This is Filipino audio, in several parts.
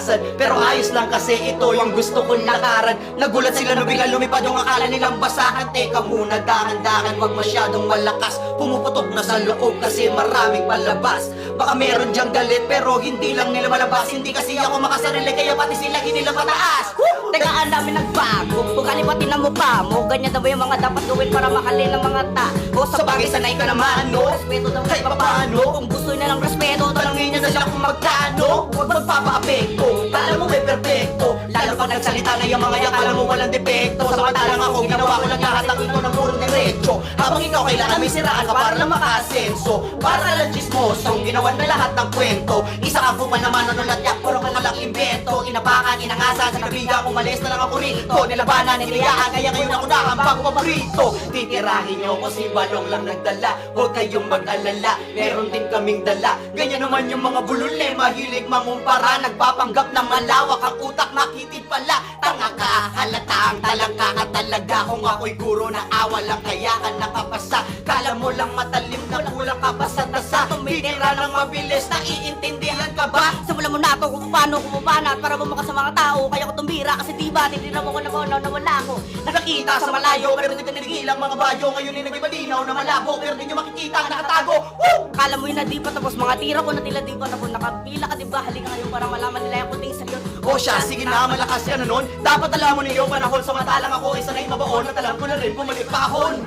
kalikasan. Pero ayos lang kasi ito yung gusto kong lakaran. Nagulat sila nung biglang lumipad yung akala nilang basahan. Teka muna, dahan-dahan, wag masyadong malakas. Pumuputok na sa loob kasi maraming palabas. Baka meron dyang galit pero hindi lang nila malabas. Hindi kasi ako makasarili kaya pati sila hindi nila pataas. Teka, ang dami nagbago. Kung kalipatin ang mukha mo, ganyan daw yung mga dapat gawin para mahalin ng mga tao. Sa bagay sanay ka naman, no? Respeto daw Kahit papaano, kung gusto nila ng respeto, talangin niya na sila kung magkano. Huwag magpapa-apekto, kala mo may perfecto. Lalo pag nagsalita na yung mga yan, kala mo walang depekto. Samantalang ako, ginawa ko lang lahat ng ito ng puro diretso. Habang ikaw kailangan may siraan ka para lang maka-asenso. Para lang chismosong, ginawan na lahat ng kwento. Isa kang kupa naman, ano latyak, puro ka lang invento. Inapakan, inangasan, sa kabigang umalis na lang ako rito. Nilabanan, niliyaan, kaya ngayon ako nakambang paborito. Titirahin niyo ko si Balong lang nagdala. Huwag kayong mag-alala, meron din kaming dala. Ganyan naman yung mga bulule, mahilig mangumpara. Nagpapanggap na malawak ang utak, makitid pala. Tanga ka, halata ang talangka ka talaga. Kung ako'y guro na awa lang, kaya ka nakapasa. Kala mo lang matalim na kulang ka basa-tasa. Tumitira ng mabilis, naiintindihan ka ba? simulan mo na ako kung paano kumubanat para bumuka sa mga tao. Kaya ko tumbira kasi diba, tinira mo ko na nawala ako. Nakakita sa malayo, pero hindi ka niligilang mga badyo. Ngayon ay nagbibalinaw na malabo, pero di nyo makikita ang nakatago. Woo! Kala mo yun na di pa tapos, mga tira ko na tila di pa tapos. Nakapila ka diba, halika ngayon para malaman nila yung kuting sa'yo. O siya, sige na, malakas yan nun. Dapat alam mo ninyo panahon, samantalang ako ay sanay mabaon at alam ko na rin bumalik pahon.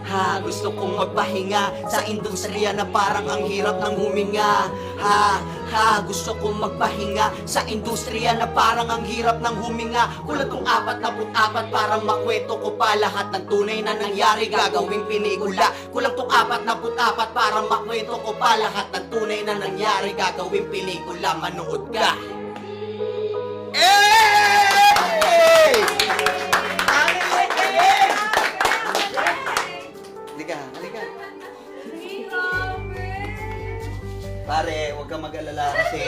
Ha, gusto kong magpahinga sa industriya na parang ang hirap ng huminga. Gusto kong magpahinga sa industriya na parang ang hirap ng huminga. Kulat kong 44 para makwento ko pa lahat ng tunay na nangyari gagawing pelikula. Kulang tong 44 para makwento ko pa lahat ng tunay na nangyari gagawing pelikula. Manood ka. Halika. Pare, huwag kang mag-alala kasi